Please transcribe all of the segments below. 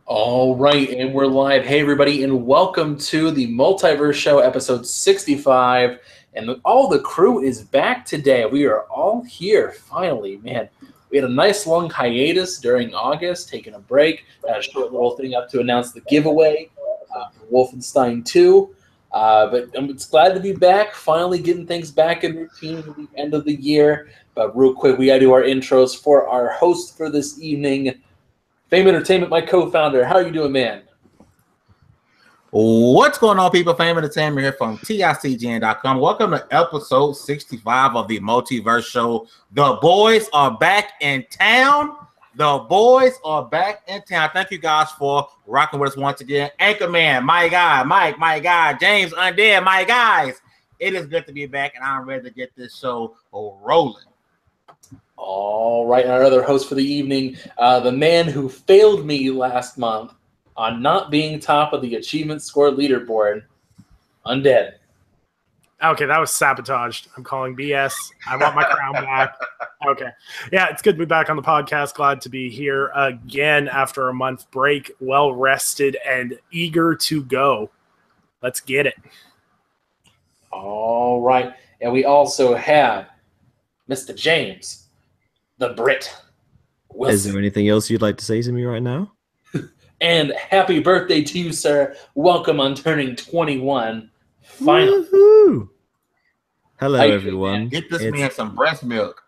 All right, and we're live. Hey, everybody, and welcome to the Multiverse Show, episode 65. And all the crew is back today. We are all here, finally. Man, we had a nice long hiatus during August, taking a break. Had a short little thing up to announce the giveaway for Wolfenstein 2. But I'm glad to be back, finally getting things back in routine at the end of the year. But real quick, we got to do our intros for our host for this evening, Fame Entertainment, my co-founder. How are you doing, man? What's going on, people? Fame Entertainment here from TICGN.com. Welcome to episode 65 of the Multiverse Show. The boys are back in town. The boys are back in town. Thank you guys for rocking with us once again. Anchorman, my guy, Mike, my guy, James, Undead, my guys. It is good to be back, and I'm ready to get this show rolling. All right, our other host for the evening, the man who failed me last month on not being top of the achievement score leaderboard, Undead. Okay, that was sabotaged. I'm calling BS. I want my crown back. Okay. Yeah, it's good to be back on the podcast. Glad to be here again after a month break, well rested and eager to go. Let's get it. All right, and we also have Mr. James, the Brit Wilson. Is there anything else you'd like to say to me right now? And happy birthday to you, sir. Welcome on turning 21. Finally. Woohoo! Hello, everyone. Get this man some breast milk.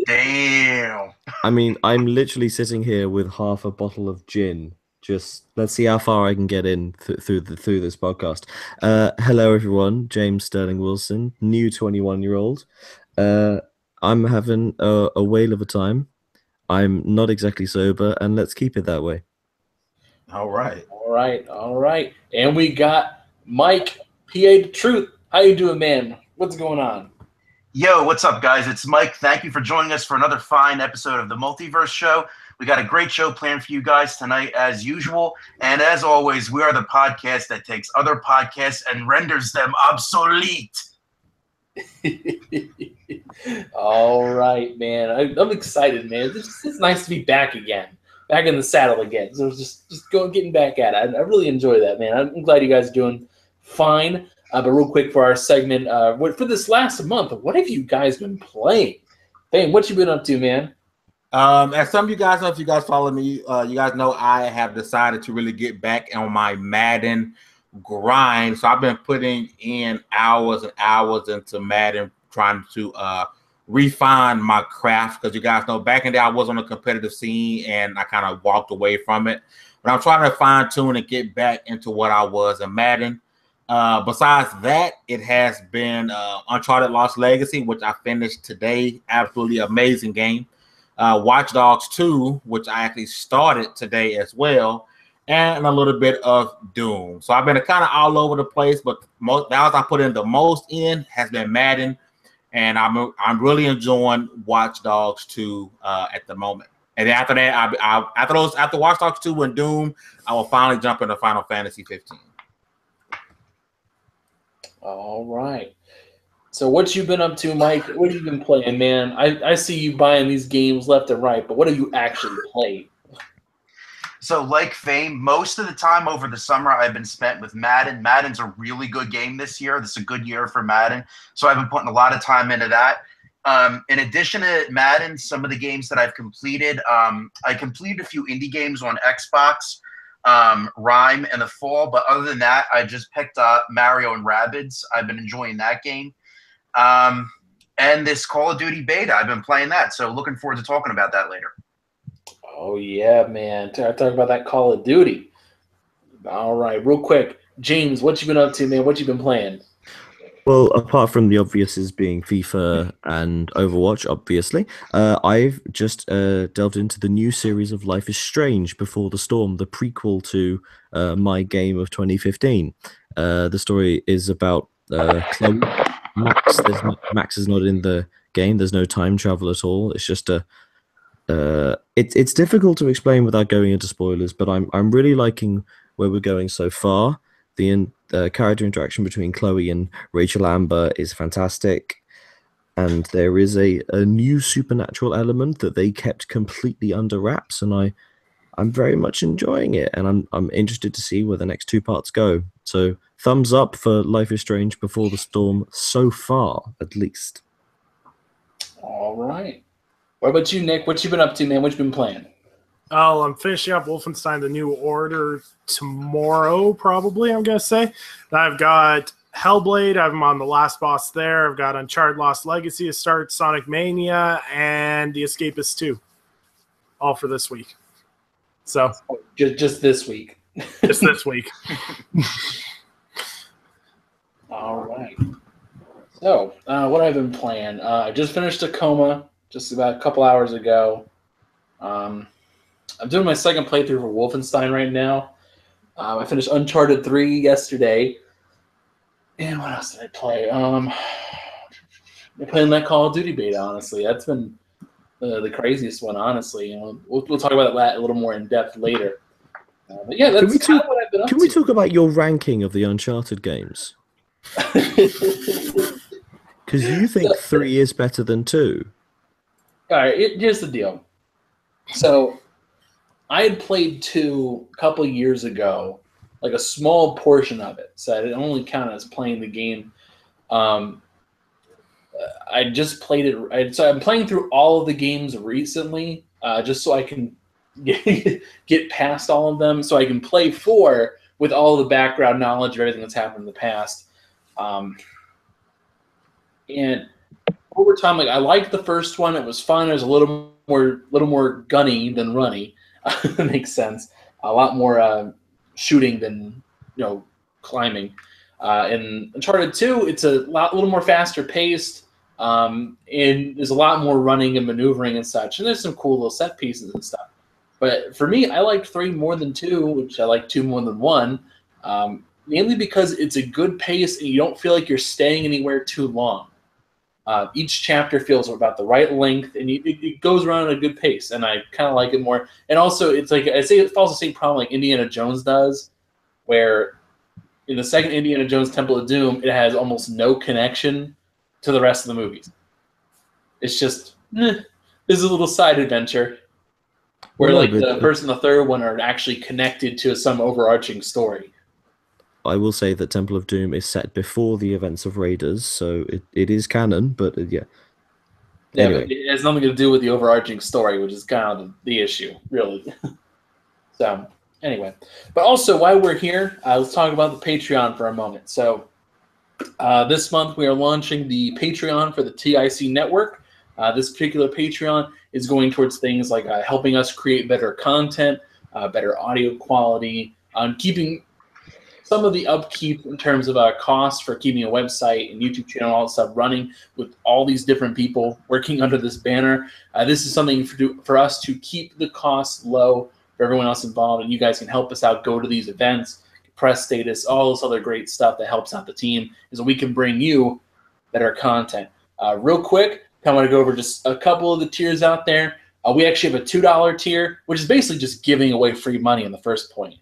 Damn. I mean, I'm literally sitting here with half a bottle of gin. Just let's see how far I can get in through this podcast. Hello, everyone. James Sterling Wilson, new 21-year-old. I'm having a whale of a time. I'm not exactly sober, and let's keep it that way. All right. And we got Mike, PA Truth. How you doing, man? What's going on? Yo, what's up, guys? It's Mike. Thank you for joining us for another fine episode of the Multiverse Show. We got a great show planned for you guys tonight, as usual. And as always, we are the podcast that takes other podcasts and renders them obsolete. All right, man. I'm excited, man. It's nice to be back again, back in the saddle again. So just getting back at it. I really enjoy that, man. I'm glad you guys are doing fine. But real quick for our segment, for this last month, what have you guys been playing? Bang, what you been up to, man? As some of you guys know, if you guys follow me, you guys know I have decided to really get back on my Madden grind. So I've been putting in hours and hours into Madden, trying to refine my craft, because you guys know back in the day I was on a competitive scene and I kind of walked away from it. But I'm trying to fine tune and get back into what I was in Madden. Besides that, it has been Uncharted Lost Legacy, which I finished today. Absolutely amazing game. Watch Dogs 2, which I actually started today as well, and a little bit of Doom. So I've been kind of all over the place, but the hours I put in the most in has been Madden, and I'm really enjoying Watch Dogs 2 at the moment. And after that, after Watch Dogs 2 and Doom, I will finally jump into Final Fantasy 15. All right. So what you been up to, Mike? What have you been playing, man? I see you buying these games left and right, but what have you actually played? So like Fame, most of the time over the summer I've been spent with Madden. Madden's a really good game this year. This is a good year for Madden. So I've been putting a lot of time into that. In addition to Madden, some of the games that I've completed, I completed a few indie games on Xbox, Rhyme in the fall. But other than that, I just picked up Mario and Rabbids. I've been enjoying that game. And this Call of Duty beta, I've been playing that. So looking forward to talking about that later. Oh, yeah, man. Talk about that Call of Duty. All right, real quick. James, what you been up to, man? What you been playing? Well, apart from the obviouses being FIFA and Overwatch, obviously, I've just delved into the new series of Life is Strange Before the Storm, the prequel to my game of 2015. The story is about Chloe. Max is not in the game. There's no time travel at all. It's just it's difficult to explain without going into spoilers, but I'm really liking where we're going so far. The character interaction between Chloe and Rachel Amber is fantastic, and there is a new supernatural element that they kept completely under wraps, and I'm very much enjoying it, and I'm interested to see where the next 2 parts go. So thumbs up for Life is Strange Before the Storm so far, at least. All right. What about you, Nick? What you been up to, man? What you been playing? Oh, I'm finishing up Wolfenstein: The New Order tomorrow, probably, I'm going to say. I've got Hellblade. I'm on the last boss there. I've got Uncharted Lost Legacy to start, Sonic Mania, and The Escapist 2. All for this week. So Just this week. Just this week. All right. So, what I've been playing. I just finished Tacoma just about a couple hours ago. I'm doing my second playthrough for Wolfenstein right now. I finished Uncharted 3 yesterday. And what else did I play? I'm playing that Call of Duty beta, honestly. That's been the craziest one, honestly. We'll talk about that a little more in depth later. But yeah, that's kind of what I've been up to. Can we talk about your ranking of the Uncharted games? Because you think 3 is better than 2. All right, here's the deal. So, I had played 2 a couple years ago, like a small portion of it. So I didn't only count as playing the game. I just played it. So I'm playing through all of the games recently, just so I can get past all of them, so I can play 4 with all the background knowledge of everything that's happened in the past. And over time, like I liked the first one. It was fun. It was a little more gunny than runny. That makes sense. A lot more shooting than climbing. In Uncharted 2, it's a little more faster paced, and there's a lot more running and maneuvering and such. And there's some cool little set pieces and stuff. But for me, I liked 3 more than 2, which I like 2 more than 1, mainly because it's a good pace and you don't feel like you're staying anywhere too long. Each chapter feels about the right length, and it goes around at a good pace, and I kind of like it more. And also, it's like I say, it follows the same problem like Indiana Jones does, where in the second Indiana Jones Temple of Doom, it has almost no connection to the rest of the movies. It's just there's a little side adventure where the first and the third one are actually connected to some overarching story. I will say that Temple of Doom is set before the events of Raiders, so it is canon, but yeah. Yeah, anyway. But it has nothing to do with the overarching story, which is kind of the issue, really. So, anyway. But also, while we're here, let's talk about the Patreon for a moment. So, this month we are launching the Patreon for the TIC network. This particular Patreon is going towards things like helping us create better content, better audio quality, keeping some of the upkeep in terms of costs for keeping a website and YouTube channel, all that stuff running with all these different people working under this banner. This is something for us to keep the costs low for everyone else involved, and you guys can help us out, go to these events, press status, all this other great stuff that helps out the team, is that we can bring you better content. Real quick, I want to go over just a couple of the tiers out there. We actually have a $2 tier, which is basically just giving away free money in the first point.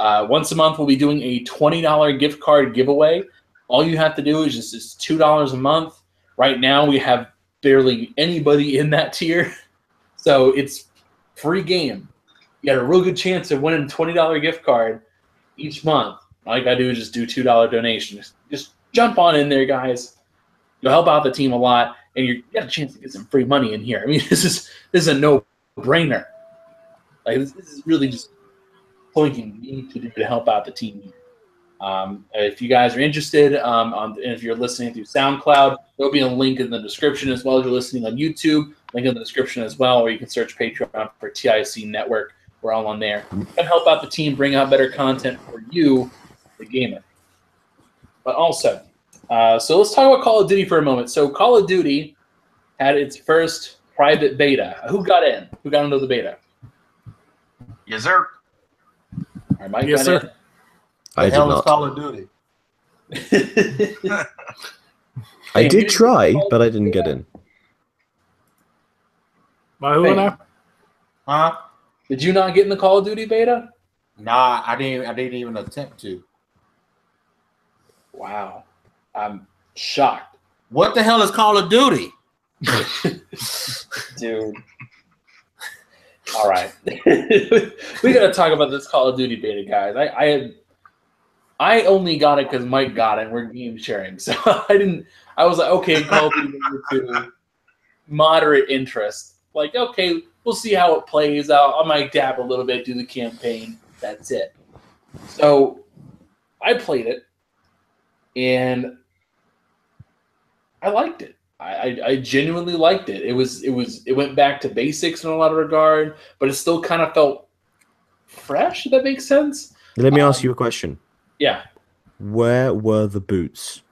Once a month, we'll be doing a $20 gift card giveaway. All you have to do is just $2 a month. Right now, we have barely anybody in that tier, so it's free game. You got a real good chance of winning a $20 gift card each month. All you got to do is just do $2 donations. Just jump on in there, guys. You'll help out the team a lot, and you got a chance to get some free money in here. I mean, this is a no-brainer. Like this is really just something you need to do to help out the team. If you guys are interested, and if you're listening through SoundCloud, there'll be a link in the description, as well as you're listening on YouTube. Link in the description as well, or you can search Patreon for TIC Network. We're all on there. And help out the team, bring out better content for you, the gamer. But also, so let's talk about Call of Duty for a moment. So Call of Duty had its first private beta. Who got in? Who got into the beta? Yes, sir. All right, Mike, yes, sir. The hell is Call of Duty? I did try, but I didn't get in. By who now? Huh? Did you not get in the Call of Duty beta? Nah, I didn't even attempt to. Wow. I'm shocked. What the hell is Call of Duty? Dude. All right, we got to talk about this Call of Duty beta, guys. I only got it because Mike got it, and we're game sharing. So I was like, okay, Call of Duty beta 2, moderate interest. Like, okay, we'll see how it plays out. I might dab a little bit, do the campaign. That's it. So I played it, and I liked it. I genuinely liked it. It went back to basics in a lot of regard, but it still kind of felt fresh, if that makes sense. Let me ask you a question. Yeah. Where were the boots?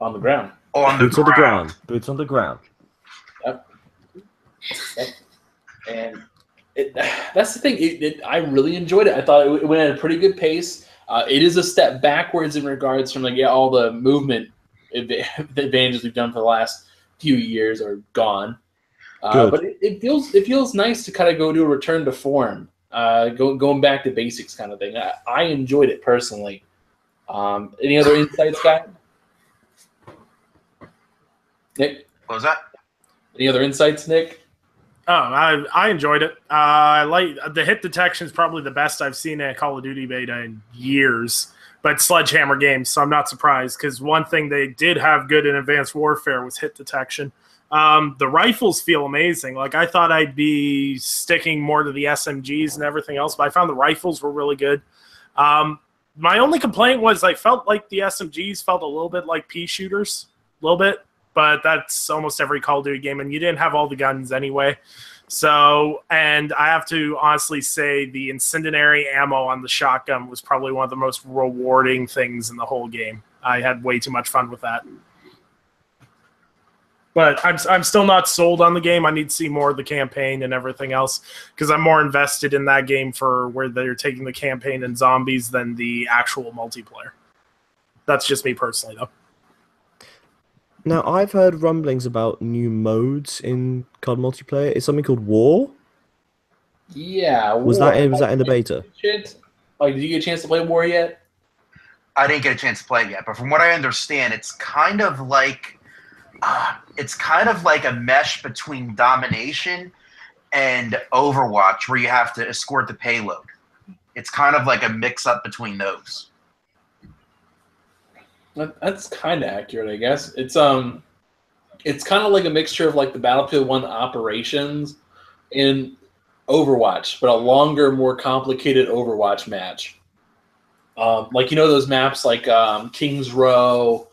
On the ground. Boots on the ground. Boots on the ground. Yep. And that's the thing. I really enjoyed it. I thought it went at a pretty good pace. It is a step backwards in regards from all the movement advantages we've done for the last few years are gone. But it feels nice to kind of go to a return to form, going back to basics kind of thing. I enjoyed it personally. Any other insights, guy? Nick? What was that? Any other insights, Nick? Oh, I enjoyed it. I like the hit detection is probably the best I've seen in a Call of Duty beta in years. But Sledgehammer games, so I'm not surprised because one thing they did have good in Advanced Warfare was hit detection. The rifles feel amazing. Like I thought I'd be sticking more to the SMGs and everything else, but I found the rifles were really good. My only complaint was I felt like the SMGs felt a little bit like pea shooters, a little bit. But that's almost every Call of Duty game, and you didn't have all the guns anyway. So, and I have to honestly say the incendiary ammo on the shotgun was probably one of the most rewarding things in the whole game. I had way too much fun with that. But I'm still not sold on the game. I need to see more of the campaign and everything else because I'm more invested in that game for where they're taking the campaign and zombies than the actual multiplayer. That's just me personally, though. Now, I've heard rumblings about new modes in CoD multiplayer. It's something called War. Yeah. Was that in the beta? Like, did you get a chance to play War yet? I didn't get a chance to play it yet, but from what I understand, it's kind of like a mesh between Domination and Overwatch, where you have to escort the payload. It's kind of like a mix-up between those. That's kind of accurate, I guess. It's kind of like a mixture of like the Battlefield 1 operations in Overwatch, but a longer, more complicated Overwatch match. Like those maps like Kings Row,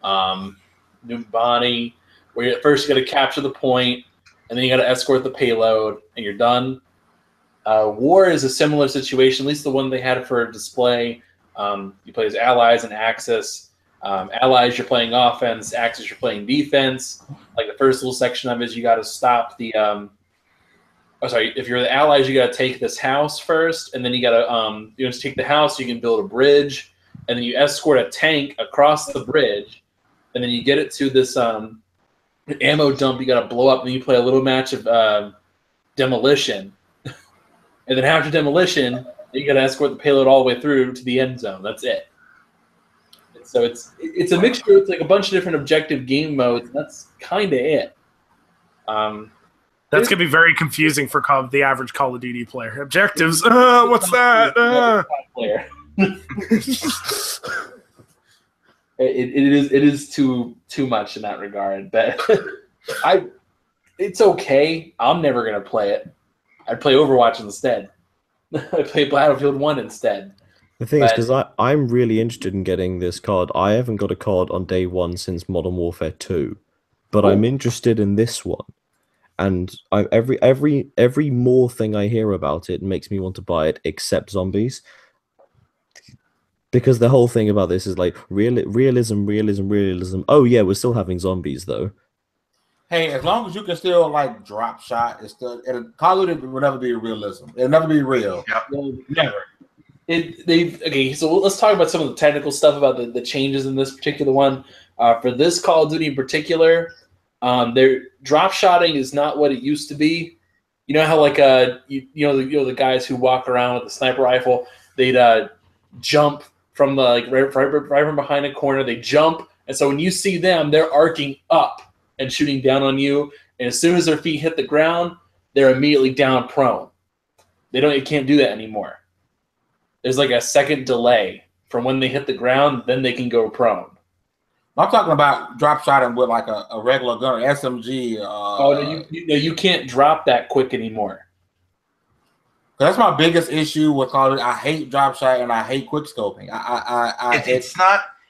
Numbani, where at first you got to capture the point, and then you got to escort the payload, and you're done. War is a similar situation, at least the one they had for display. You play as Allies and Axis. Allies, you're playing offense. Axis, you're playing defense. Like the first little section of it is you got to stop the. If you're the Allies, you got to take this house first, and then you got to take the house. So you can build a bridge, and then you escort a tank across the bridge, and then you get it to this ammo dump. You got to blow up, and then you play a little match of demolition, and then after demolition, you got to escort the payload all the way through to the end zone. That's it. So it's a mixture. It's like a bunch of different objective game modes. And that's kind of it. That's going to be very confusing for the average Call of Duty player. Objectives. What's that? It is too much in that regard. But it's okay. I'm never going to play it. I'd play Overwatch instead. I play Battlefield 1 instead. The thing is, because I'm really interested in getting this CoD. I haven't got a CoD on day one since Modern Warfare 2, but I'm interested in this one. And every more thing I hear about it makes me want to buy it, except zombies. Because the whole thing about this is like realism. Oh yeah, we're still having zombies though. Hey, as long as you can still like drop shot, Call of Duty will never be realism. It'll never be real. Yep. Never. So let's talk about some of the technical stuff about the changes in this particular one. For this Call of Duty in particular, their drop shotting is not what it used to be. You know how like the guys who walk around with the sniper rifle, they'd jump from the right from behind a corner. They jump, and so when you see them, they're arcing up and shooting down on you. And as soon as their feet hit the ground, they're immediately down prone. It can't do that anymore. There's like a second delay from when they hit the ground, then they can go prone. I'm talking about drop shotting with like a regular gun, or SMG. No, you can't drop that quick anymore. That's my biggest issue with Call of Duty. I hate drop shot and I hate quick scoping.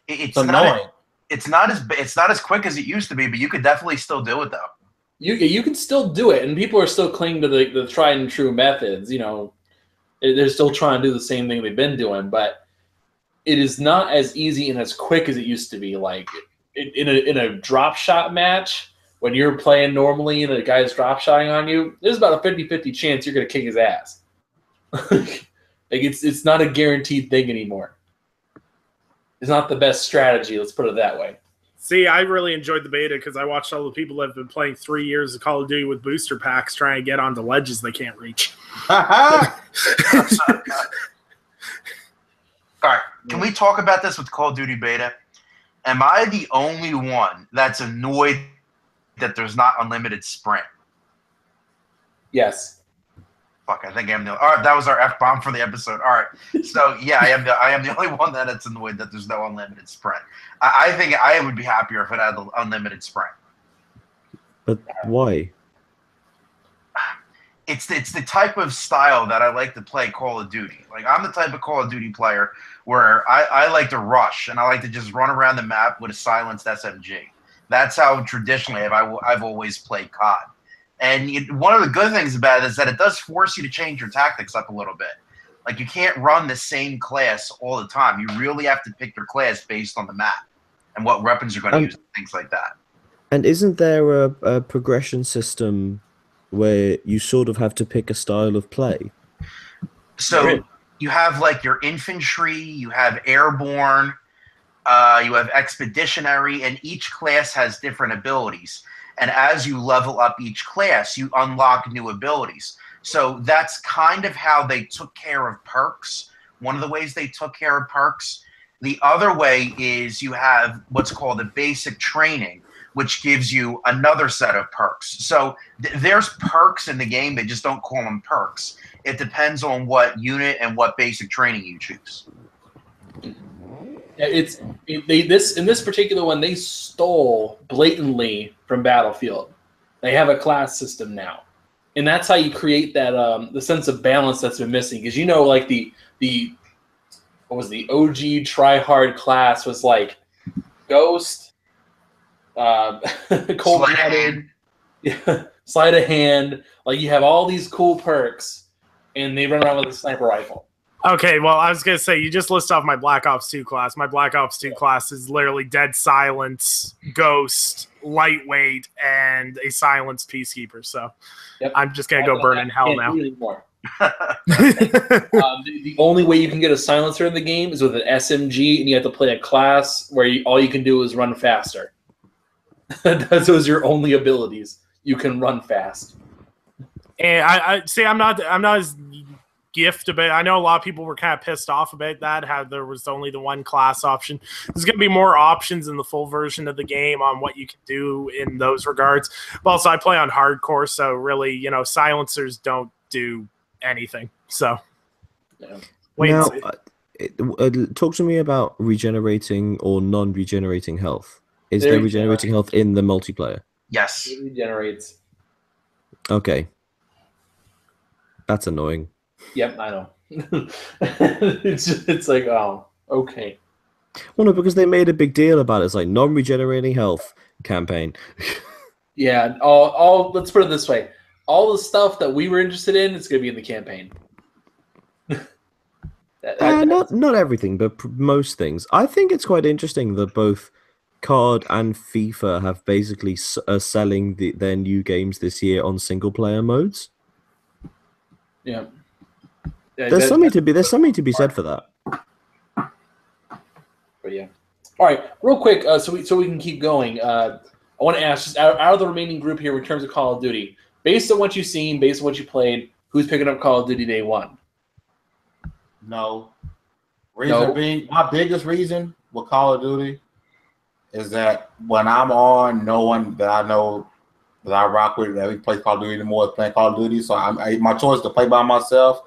It's annoying. It's not as quick as it used to be, but you could definitely still do it though. You can still do it, and people are still clinging to the tried and true methods. You know, they're still trying to do the same thing they've been doing, but it is not as easy and as quick as it used to be. Like in a drop shot match, when you're playing normally and a guy's drop shotting on you, there's about a 50-50 chance you're going to kick his ass. Like it's not a guaranteed thing anymore. It's not the best strategy. Let's put it that way. See, I really enjoyed the beta because I watched all the people that have been playing 3 years of Call of Duty with booster packs trying to get onto ledges they can't reach. All right, can we talk about this with Call of Duty beta? Am I the only one that's annoyed that there's not unlimited sprint? Yes. Fuck, I think I'm the. All right, that was our F-bomb for the episode. All right, so yeah, I am the only one that's annoyed that there's no unlimited sprint. I think I would be happier if it had the unlimited sprint. But why? It's the type of style that I like to play Call of Duty. Like, I'm the type of Call of Duty player where I like to rush and I like to just run around the map with a silenced SMG. That's how traditionally I've always played CoD. And one of the good things about it is that it does force you to change your tactics up a little bit. Like, you can't run the same class all the time. You really have to pick your class based on the map and what weapons you're going to use and things like that. And isn't there a progression system where you sort of have to pick a style of play? So you have like your infantry, you have airborne, you have expeditionary, and each class has different abilities. And as you level up each class, you unlock new abilities. So that's kind of how they took care of perks. One of the ways they took care of perks. The other way is you have what's called a basic training, which gives you another set of perks. So there's perks in the game. They just don't call them perks. It depends on what unit and what basic training you choose. In this particular one, they stole blatantly from Battlefield. They have a class system now, and that's how you create that the sense of balance that's been missing. Because like the what was the OG tryhard class was like Ghost, cold-blooded, sleight of hand. Like, you have all these cool perks, and they run around with a sniper rifle. Okay, well, I was going to say, you just list off my Black Ops 2 class. My Black Ops 2 class is literally Dead Silence, Ghost, Lightweight, and a Silenced Peacekeeper. So I'm just going to go burn in hell now. The only way you can get a silencer in the game is with an SMG, and you have to play a class where all you can do is run faster. Those are your only abilities. You can run fast. And I see. I'm not as gift about. I know a lot of people were kind of pissed off about that. How there was only the one class option. There's going to be more options in the full version of the game on what you can do in those regards. But also, I play on hardcore, so really, silencers don't do anything. So, wait. Now, talk to me about regenerating or non-regenerating health. Is there regenerating health in the multiplayer? Yes. It regenerates. Okay. That's annoying. Yep, I know. It's like, oh, okay. Well, no, because they made a big deal about it. It's like non-regenerating health campaign. Yeah, all let's put it this way. All the stuff that we were interested in is going to be in the campaign. Not everything, but most things. I think it's quite interesting that both CoD and FIFA have basically selling their new games this year on single-player modes. Yeah. There's something to be said for that. But yeah. All right, real quick, so we can keep going. I want to ask, just out of the remaining group here in terms of Call of Duty, based on what you've seen, based on what you played, who's picking up Call of Duty day one? No. Reason being, my biggest reason with Call of Duty is that when I'm on, no one that I know because I rock with it. We play Call of Duty anymore. Playing Call of Duty, so my choice to play by myself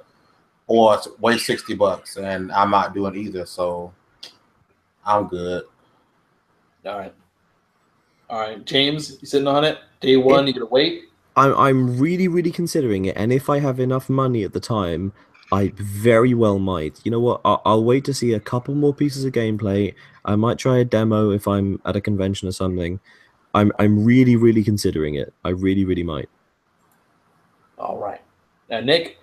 or waste $60, and I'm not doing either. So I'm good. All right, James, you sitting on it? Day one, you gonna wait? I'm really, really considering it, and if I have enough money at the time, I very well might. You know what? I'll wait to see a couple more pieces of gameplay. I might try a demo if I'm at a convention or something. I'm really, really considering it. I really, really might. All right. Now, Nick?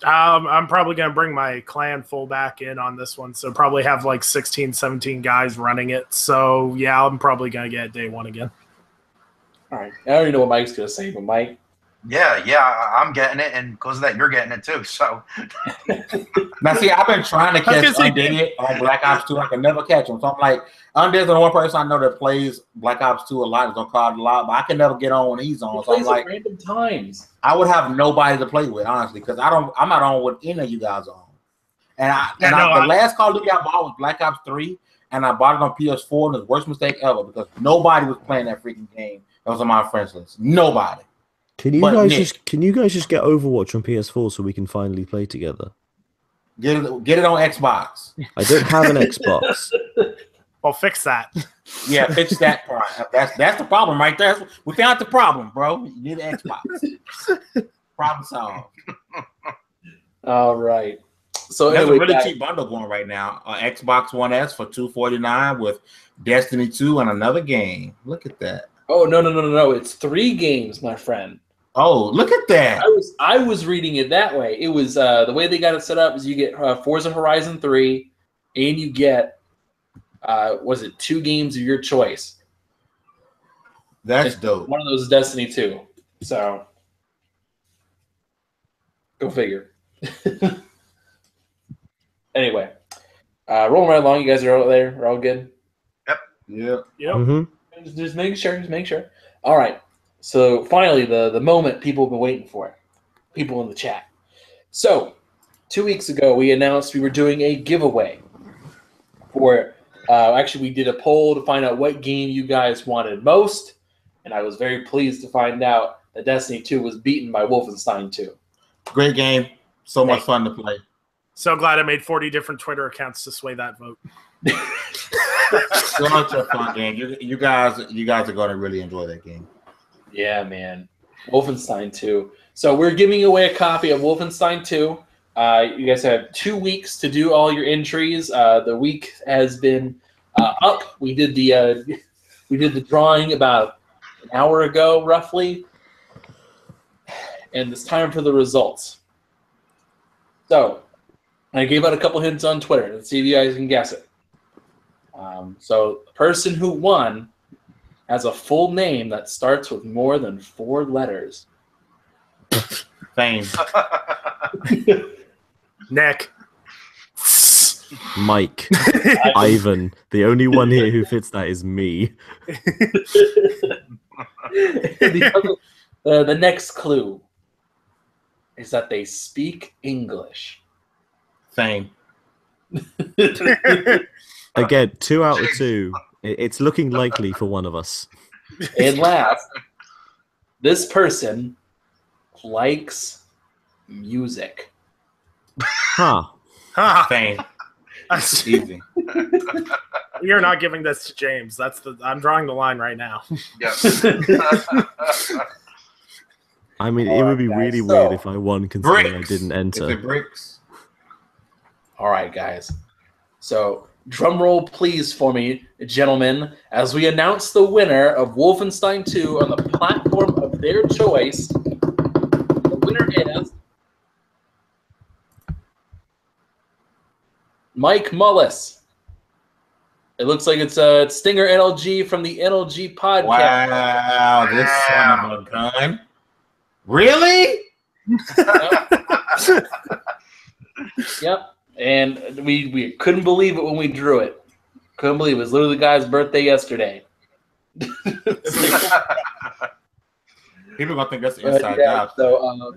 I'm probably going to bring my clan full back in on this one, so probably have like 16, 17 guys running it. So, yeah, I'm probably going to get day one again. All right. I already know what Mike's going to say, but Mike? Yeah, I'm getting it, and because of that, you're getting it too. So now, see, I've been trying to catch Undead on Black Ops 2. I can never catch him. So I'm like, Undead's the one person I know that plays Black Ops 2 a lot. Is on CoD a lot, but I can never get on when he's on. So I'm like, random times. I would have nobody to play with, honestly, because I'm not on with any of you guys on. The last Call of Duty I bought was Black Ops 3, and I bought it on PS4, and it was the worst mistake ever because nobody was playing that freaking game. That was on my friends list. Nobody. Can you guys just get Overwatch on PS4 so we can finally play together? Get it on Xbox. I don't have an Xbox. Well, fix that. Yeah, fix that part. That's the problem right there. We found the problem, bro. You need an Xbox. Problem solved. All right. So there's anyway, a really cheap bundle going right now. Xbox One S for $249 with Destiny 2 and another game. Look at that. Oh no! It's 3 games, my friend. Oh, look at that! I was reading it that way. It was the way they got it set up is you get Forza Horizon 3, and you get 2 games of your choice. That's dope. One of those is Destiny 2. So go figure. Anyway, rolling right along. You guys are out there. We're all good. Yep. Mm-hmm. Just make sure. All right. So finally, the moment people have been waiting for. People in the chat. So 2 weeks ago, we announced we were doing a giveaway for. Actually, we did a poll to find out what game you guys wanted most, and I was very pleased to find out that Destiny 2 was beaten by Wolfenstein 2. Great game. So much fun to play. So glad I made 40 different Twitter accounts to sway that vote. Such a fun game. You guys are going to really enjoy that game. Yeah, man. Wolfenstein 2. So we're giving away a copy of Wolfenstein 2. You guys have 2 weeks to do all your entries. The week has been up. We did the drawing about an hour ago, roughly, and it's time for the results. So I gave out a couple hints on Twitter. Let's see if you guys can guess it. So the person who won has a full name that starts with more than 4 letters. Fame. Nick. Mike. Ivan. The only one here who fits that is me. The next clue is that they speak English. Fame. Again, 2 out of 2. It's looking likely for one of us. And last, this person likes music. Huh. Fame. Easy. You're not giving this to James. I'm drawing the line right now. Yes. I mean, it would be really weird if I won considering I didn't enter. Is it bricks? All right, guys. So drum roll, please, for me, gentlemen, as we announce the winner of Wolfenstein 2 on the platform of their choice. The winner is Mike Mullis. It looks like it's Stinger NLG from the NLG podcast. Wow, this son of a gun. Really? Yep. And we couldn't believe it when we drew it. Couldn't believe it. It was literally the guy's birthday yesterday. People gonna think that's the inside job. So,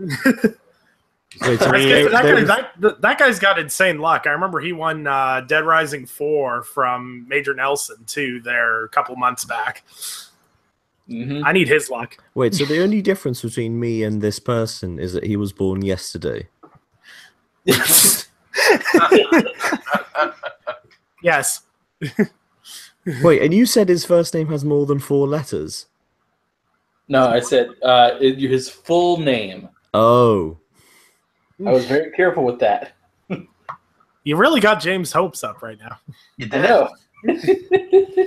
that guy's got insane luck. I remember he won Dead Rising 4 from Major Nelson too there a couple months back. I need his luck. Wait, so the only difference between me and this person is that he was born yesterday. Yes. Wait, and you said his first name has more than 4 letters? No, I said his full name. Oh. I was very careful with that. You really got James' hopes up right now. You I did. know.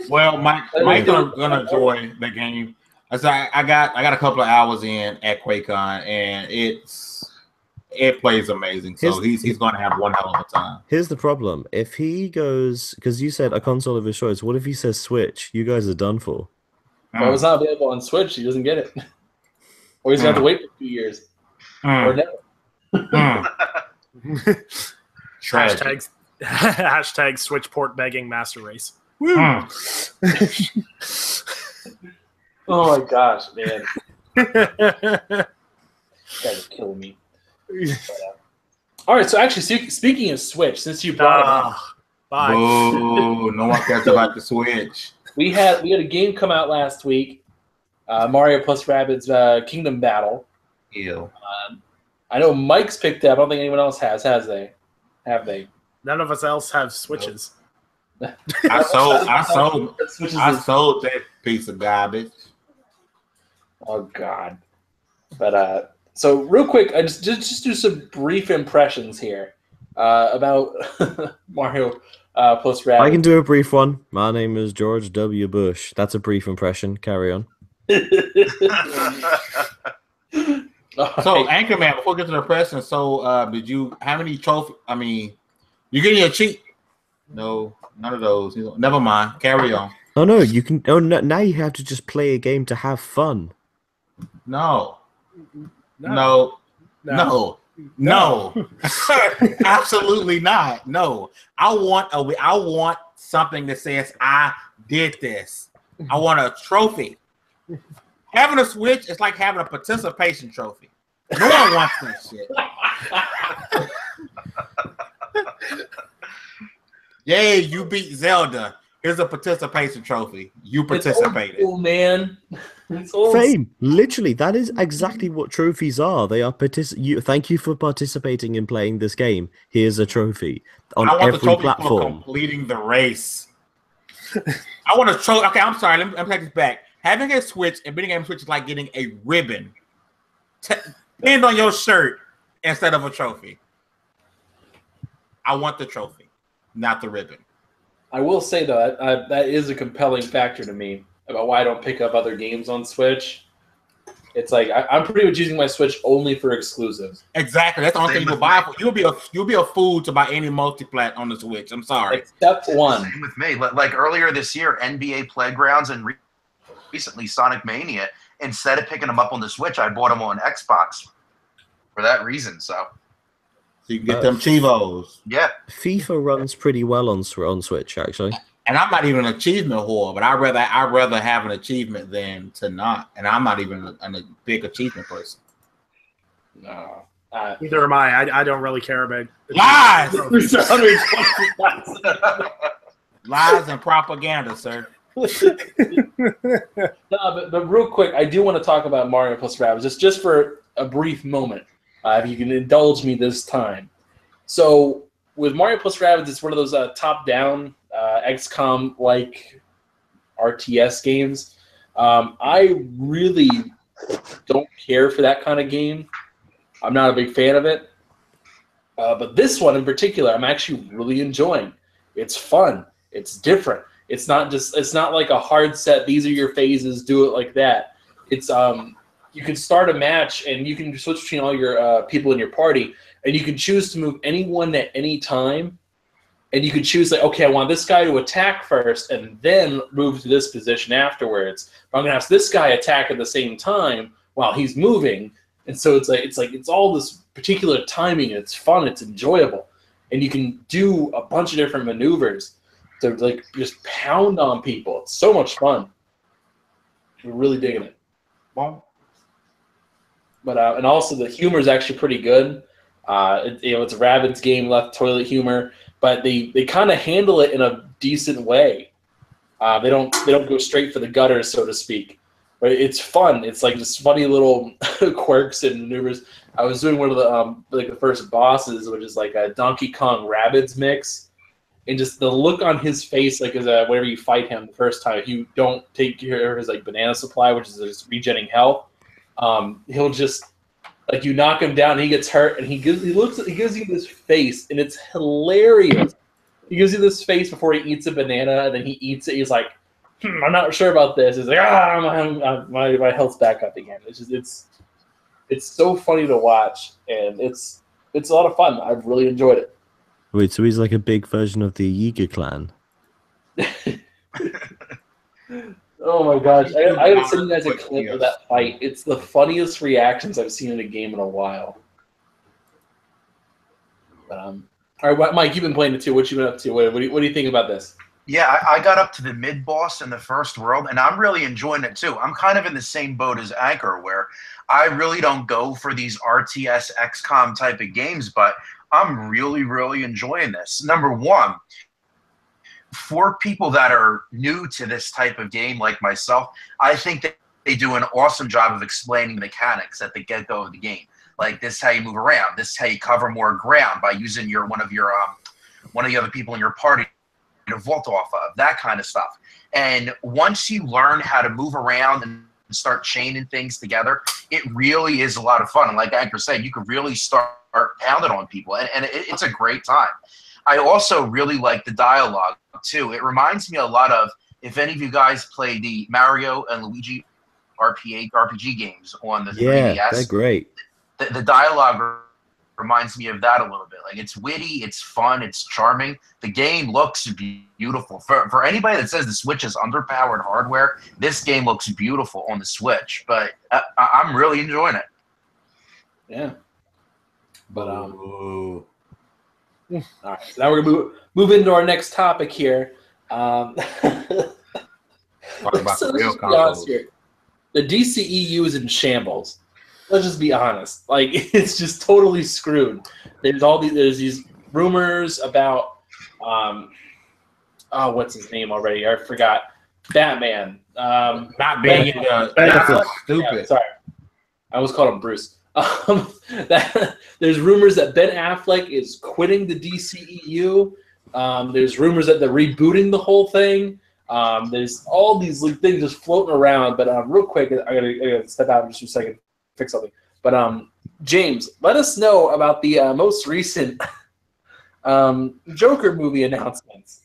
Well, Mike's gonna enjoy the game. I got a couple of hours in at QuakeCon, and it plays amazing. So he's gonna have one hell of a time. Here's the problem. If he goes, because you said a console of his choice, what if he says Switch? You guys are done for. Well, it's not available on Switch. He doesn't get it. Or he's going to have to wait for 2 years. Or never. Hashtag Switch port begging master race. Oh my gosh, man. Guys are killing me. All right, so actually, speaking of Switch, since you brought it up, Bye. Oh, no one cares about the Switch. we had a game come out last week, Mario plus Rabbids Kingdom Battle. Ew. I know Mike's picked up. I don't think anyone else has they? Have they? None of us else have Switches. I sold that piece of garbage. Oh God! But so real quick, I just do some brief impressions here about Mario plus Rabbids. I can do a brief one. My name is George W. Bush. That's a brief impression. Carry on. So, Anchorman, before we get to the impression, how many trophies? I mean, you getting a cheat? No, none of those. Never mind. Carry on. Oh, no, you can. Oh, no, now you have to just play a game to have fun. No. Absolutely not. No. I want something that says I did this. I want a trophy. Having a Switch is like having a participation trophy. No one wants that shit. Yay, you beat Zelda. Here's a participation trophy. You participated. It's old school, man. It's old Fame. Literally, that is exactly what trophies are. They are thank you for participating in playing this game. Here's a trophy on every platform. For completing the race. I want a trophy. Okay, I'm sorry. Let me take this back. Having a Switch and beating a Switch is like getting a ribbon pinned on your shirt instead of a trophy. I want the trophy, not the ribbon. I will say though that is a compelling factor to me about why I don't pick up other games on Switch. It's like I'm pretty much using my Switch only for exclusives. Exactly, that's the only thing you'll buy. You'll be a fool to buy any multiplat on the Switch. I'm sorry, except one. Same with me. Like earlier this year, NBA Playgrounds and recently Sonic Mania. Instead of picking them up on the Switch, I bought them on Xbox for that reason. So you can get them Chivos. Yeah, FIFA runs pretty well on Switch actually. And I'm not even an achievement whore, but I'd rather have an achievement than to not. And I'm not even a big achievement person. No. Neither am I. I don't really care about lies. Lies and propaganda, sir. No, but real quick, I do want to talk about Mario plus Rabbids just for a brief moment, if you can indulge me this time. So with Mario plus Rabbids, it's one of those top-down XCOM-like RTS games. I really don't care for that kind of game. I'm not a big fan of it. But this one in particular, I'm actually really enjoying. It's fun. It's different. It's not like a hard set. These are your phases. Do it like that. It's you can start a match and you can switch between all your people in your party, and you can choose to move anyone at any time. And you can choose like, okay, I want this guy to attack first and then move to this position afterwards. But I'm gonna have this guy attack at the same time while he's moving. And so it's all this particular timing. And it's fun. It's enjoyable, and you can do a bunch of different maneuvers to like just pound on people. It's so much fun. We're really digging it. Well, but and also the humor is actually pretty good. It's a Rabbids game, left toilet humor, but they kind of handle it in a decent way. They don't go straight for the gutters, so to speak. But it's fun. It's like just funny little quirks and maneuvers. I was doing one of the the first bosses, which is like a Donkey Kong Rabbids mix, and just the look on his face, like as whenever you fight him the first time, if you don't take care of his like banana supply, which is just regenerating health, he'll just like you knock him down, and he gets hurt, and he gives you this face, and it's hilarious. He gives you this face before he eats a banana, and then he eats it. He's like, I'm not sure about this. He's like, my health's back up again. It's so funny to watch, and it's a lot of fun. I've really enjoyed it. Wait, so he's like a big version of the Yiga clan? Oh my gosh. I have seen you guys a clip of that fight. It's the funniest reactions I've seen in a game in a while. But, all right, Mike, you've been playing it too. What you been up to? What do you think about this? Yeah, I got up to the mid-boss in the first world, and I'm really enjoying it too. I'm kind of in the same boat as Anchor, where I really don't go for these RTS XCOM type of games, but I'm really, really enjoying this. Number one, for people that are new to this type of game like myself, I think that they do an awesome job of explaining the mechanics at the get-go of the game. Like, this is how you move around. This is how you cover more ground by using one of the other people in your party to vault off of, that kind of stuff. And once you learn how to move around and start chaining things together, it really is a lot of fun. And like Anchor said, you could really start pounding on people, and it's a great time. I also really like the dialogue too. It reminds me a lot of, if any of you guys play the Mario and Luigi RPG games on the 3DS. Yeah, they're great. The dialogue reminds me of that a little bit. Like, it's witty, it's fun, it's charming. The game looks beautiful. For anybody that says the Switch is underpowered hardware, this game looks beautiful on the Switch. But I'm really enjoying it. Yeah. But all right. So now we're gonna move into our next topic here. Talk about So the let's real just be honest consoles. here. The DCEU is in shambles. Let's just be honest. Like, it's just totally screwed. There's these rumors about what's his name already? I forgot. Batman. Not being Ben that's Affleck. stupid. Yeah, sorry. I almost called him Bruce. There's rumors that Ben Affleck is quitting the DCEU. There's rumors that they're rebooting the whole thing. There's all these things just floating around. But real quick, I gotta step out just for a second, fix something. But James, let us know about the most recent Joker movie announcements.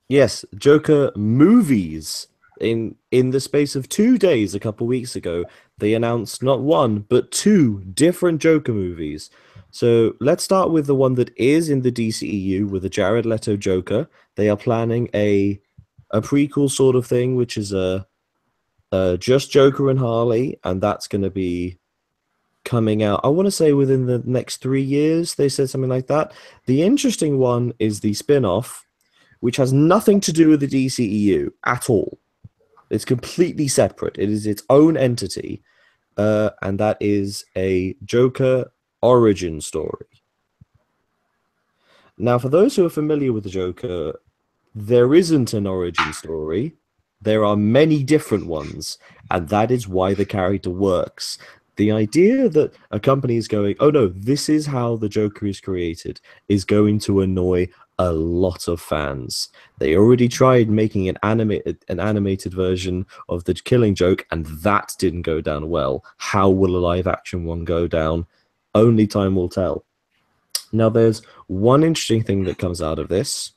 Yes, Joker movies. In the space of 2 days, a couple weeks ago, they announced not one, but 2 different Joker movies. So let's start with the one that is in the DCEU with the Jared Leto Joker. They are planning a prequel sort of thing, which is just Joker and Harley, and that's going to be coming out, I want to say, within the next 3 years. They said something like that. The interesting one is the spin-off, which has nothing to do with the DCEU at all. It's completely separate. It is its own entity, and that is a Joker origin story. Now, for those who are familiar with the Joker, there isn't an origin story. There are many different ones, and that is why the character works. The idea that a company is going, oh no, this is how the Joker is created, is going to annoy a lot of fans. They already tried making an animated version of the Killing Joke, and that didn't go down well. How will a live action one go down? Only time will tell. Now, there's one interesting thing that comes out of this.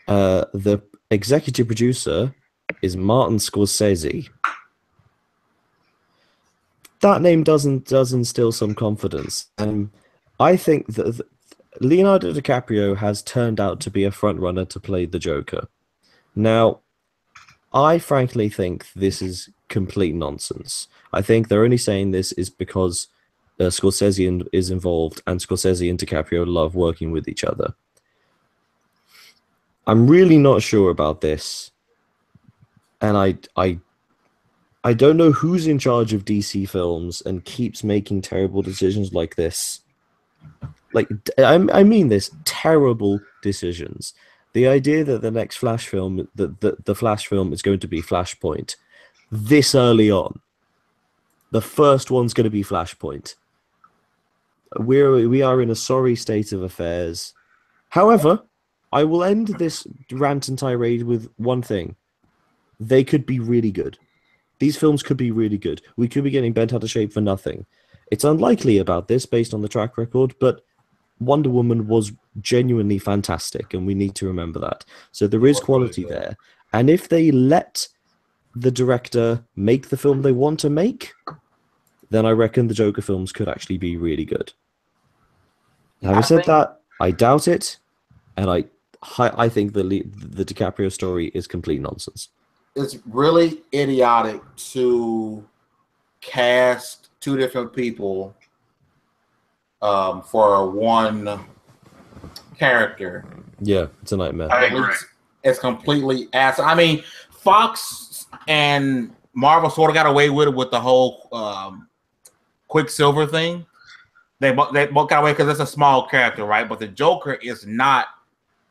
The executive producer is Martin Scorsese. That name does instill some confidence. I think that Leonardo DiCaprio has turned out to be a front runner to play the Joker. Now, I frankly think this is complete nonsense. I think they're only saying this is because Scorsese is involved, and Scorsese and DiCaprio love working with each other. I'm really not sure about this, and I don't know who's in charge of DC films and keeps making terrible decisions like this. Like, I mean this, terrible decisions. The idea that the next Flash film, the Flash film is going to be Flashpoint, this early on. The first one's going to be Flashpoint. We are in a sorry state of affairs. However, I will end this rant and tirade with one thing. They could be really good. These films could be really good. We could be getting bent out of shape for nothing. It's unlikely about this based on the track record, but Wonder Woman was genuinely fantastic, and we need to remember that. So there is quality there. And if they let the director make the film they want to make, then I reckon the Joker films could actually be really good. Having said that, I doubt it, and I think the DiCaprio story is complete nonsense. It's really idiotic to cast two different people for one character. Yeah, it's a nightmare. I agree. It's completely ass. I mean, Fox and Marvel sort of got away with it with the whole Quicksilver thing. They both got away because it's a small character, right? But the Joker is not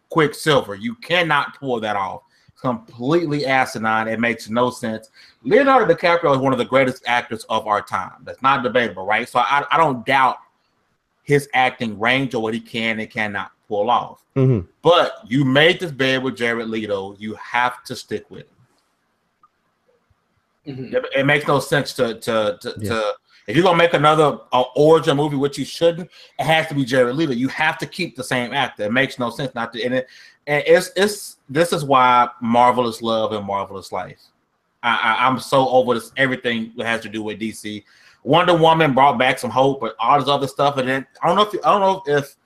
Quicksilver. You cannot pull that off. It's completely asinine. It makes no sense. Leonardo DiCaprio is one of the greatest actors of our time. That's not debatable, right? So I don't doubt his acting range or what he can and cannot pull off. Mm-hmm. But you made this bed with Jared Leto. You have to stick with it. Mm-hmm. It makes no sense to if you're gonna make another origin movie, which you shouldn't, it has to be Jared Leto. You have to keep the same actor. It makes no sense not to. And this is why Marvel is love and Marvel is life. I'm so over this. Everything that has to do with DC. Wonder Woman brought back some hope, but all this other stuff. And then I don't know if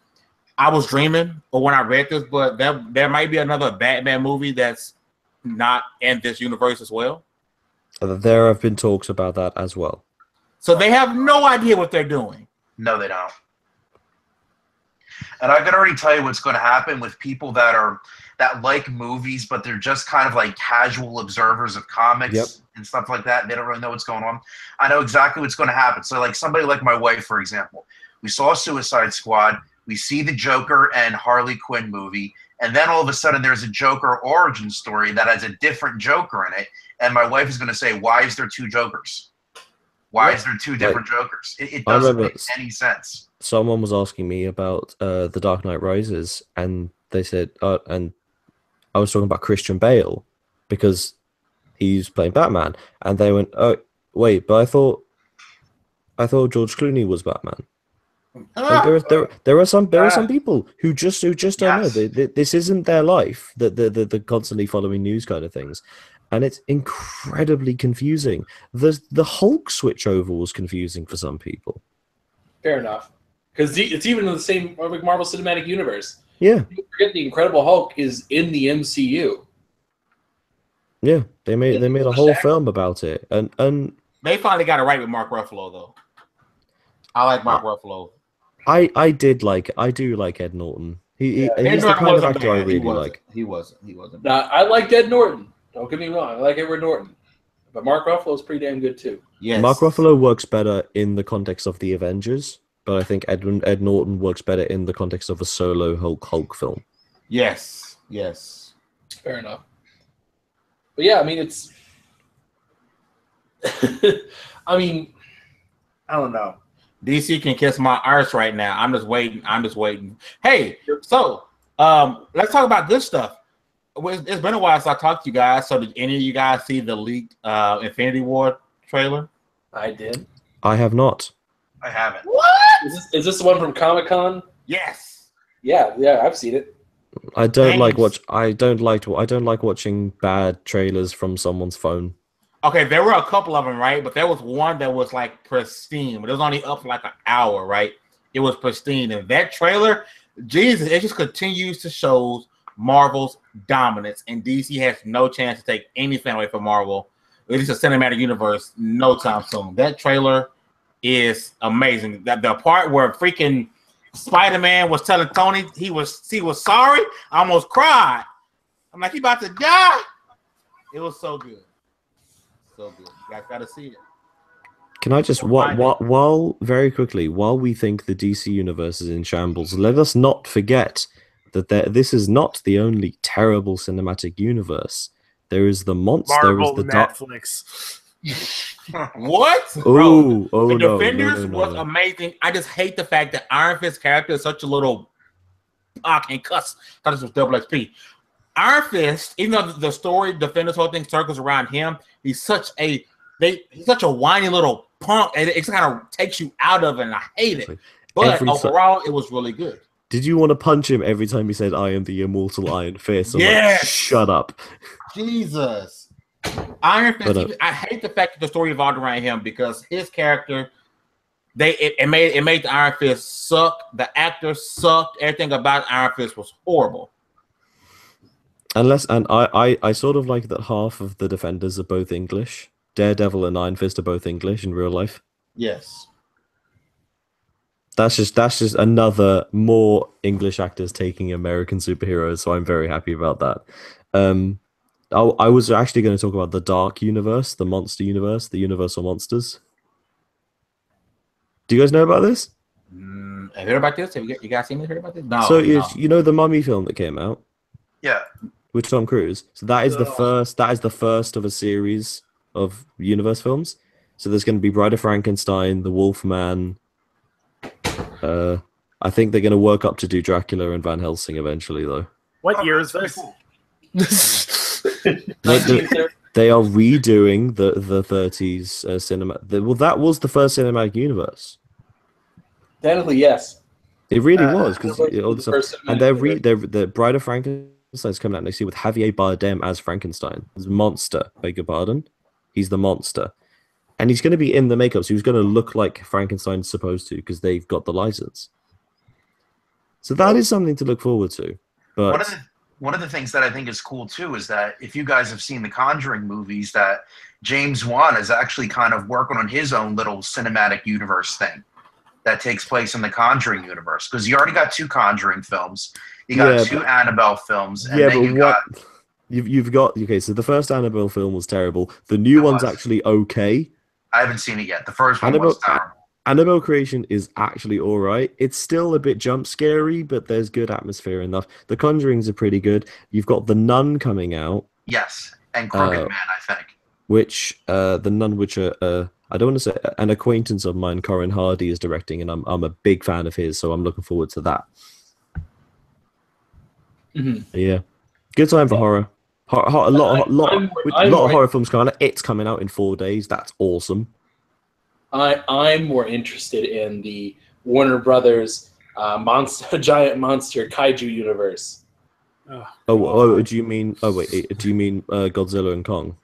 I was dreaming or when I read this, but there might be another Batman movie that's not in this universe as well. There have been talks about that as well. So they have no idea what they're doing. No, they don't. And I can already tell you what's going to happen with people that like movies, but they're just kind of like casual observers of comics and stuff like that. They don't really know what's going on. I know exactly what's going to happen. So like somebody like my wife, for example, we saw Suicide Squad. We see the Joker and Harley Quinn movie. And then all of a sudden there's a Joker origin story that has a different Joker in it. And my wife is going to say, why is there two Jokers? Why is there two different Jokers? It doesn't make any sense. Someone was asking me about The Dark Knight Rises, and they said, and I was talking about Christian Bale because he's playing Batman, and they went, "Oh, wait, but I thought George Clooney was Batman." There are some people who just don't know. This isn't their life. That they're constantly following news kind of things. And it's incredibly confusing. The Hulk switchover was confusing for some people. Fair enough. Because it's even in the same Marvel Cinematic Universe. Yeah. You forget the Incredible Hulk is in the MCU. Yeah, they made a whole film about it. And they finally got it right with Mark Ruffalo, though. I like Mark Ruffalo. I do like Ed Norton. He's the kind of actor I really like. He wasn't. Now, I liked Ed Norton. Don't get me wrong. I like Edward Norton. But Mark Ruffalo is pretty damn good, too. Yes. Mark Ruffalo works better in the context of the Avengers, but I think Ed Norton works better in the context of a solo Hulk film. Yes. Fair enough. But yeah, I mean, it's... I mean, I don't know. DC can kiss my arse right now. I'm just waiting. Hey, so let's talk about good stuff. It's been a while since I talked to you guys. So did any of you guys see the leaked Infinity War trailer? I did. I have not. I haven't. What? Is this the one from Comic-Con? Yes. Yeah, I've seen it. I don't like watching bad trailers from someone's phone. Okay, there were a couple of them, right? But there was one that was like pristine, but it was only up for like an hour, right? It was pristine, and that trailer, Jesus, it just continues to show Marvel's dominance, and DC has no chance to take anything away from Marvel. At least a cinematic universe, no time soon. That trailer is amazing. The part where freaking Spider-Man was telling Tony he was sorry, I almost cried. I'm like, he about to die. It was so good. So good. You guys gotta see it. Can I just while very quickly, while we think the DC universe is in shambles, let us not forget that this is not the only terrible cinematic universe. There is the monster. There is Marvel the dark. Netflix. What? Oh, oh The no, Defenders no. was amazing. I just hate the fact that Iron Fist's character is such a little. I can't cuss. I thought this was double XP. Iron Fist, even though the story, Defenders, whole thing circles around him, he's such a whiny little punk, and it kind of takes you out of it, and I hate it. But overall, it was really good. Did you want to punch him every time he said, "I am the immortal Iron Fist"? Yes. Like, shut up. Jesus. Iron Fist. I hate the fact that the story evolved around him because his character, it made the Iron Fist suck. The actor sucked. Everything about Iron Fist was horrible. I sort of like that half of the Defenders are both English. Daredevil and Iron Fist are both English in real life. Yes. That's just another more English actors taking American superheroes, so I'm very happy about that. I was actually going to talk about the Dark Universe, the Monster Universe, the Universal Monsters. Do you guys know about this? Have you heard about this? You guys seen this? Heard about this? No. So you know the Mummy film that came out? Yeah. With Tom Cruise. So that is the first. That is the first of a series of universe films. So there's going to be Bride of Frankenstein, The Wolfman. I think they're going to work up to do Dracula and Van Helsing eventually, though. What year is this? They are redoing the 30s cinema. Well, that was the first cinematic universe. Technically, yes. It really was because the Bride of Frankenstein's coming out next year with Javier Bardem as Frankenstein. He's a monster. Beg your pardon. He's the monster, and he's going to be in the makeup, so he's going to look like Frankenstein's supposed to because they've got the license. So that is something to look forward to. But one of the things that I think is cool too is that if you guys have seen the Conjuring movies, that James Wan is actually kind of working on his own little cinematic universe thing that takes place in the Conjuring universe, because you already got 2 Conjuring films, you got 2 Annabelle films, and then you've got okay. So the first Annabelle film was terrible. The new one's actually okay. I haven't seen it yet. The first one was terrible. Annabelle Creation is actually all right. It's still a bit jump scary, but there's good atmosphere enough. The Conjurings are pretty good. You've got The Nun coming out. Yes, and Crooked Man, I think. Which The Nun, which I don't want to say an acquaintance of mine, Corin Hardy, is directing, and I'm a big fan of his, so I'm looking forward to that. Mm-hmm. Yeah, good time for horror. A lot of horror films coming out. It's coming out in 4 days. That's awesome. I'm more interested in the Warner Brothers giant monster kaiju universe. Do you mean? Oh wait, do you mean Godzilla and Kong?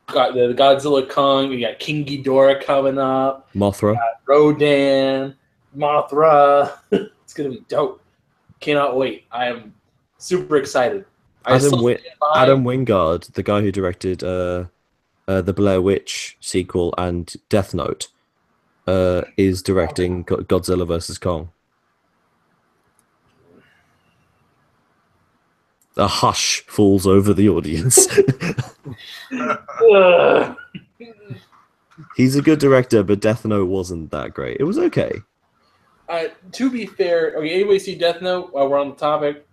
Got the Godzilla, Kong. We got King Ghidorah coming up. Mothra. Rodan, Mothra. It's gonna be dope. Cannot wait. I am super excited. Adam Wingard, the guy who directed the Blair Witch sequel and Death Note, is directing Godzilla vs. Kong. A hush falls over the audience. He's a good director, but Death Note wasn't that great. It was okay. To be fair, okay, anybody see Death Note while we're on the topic?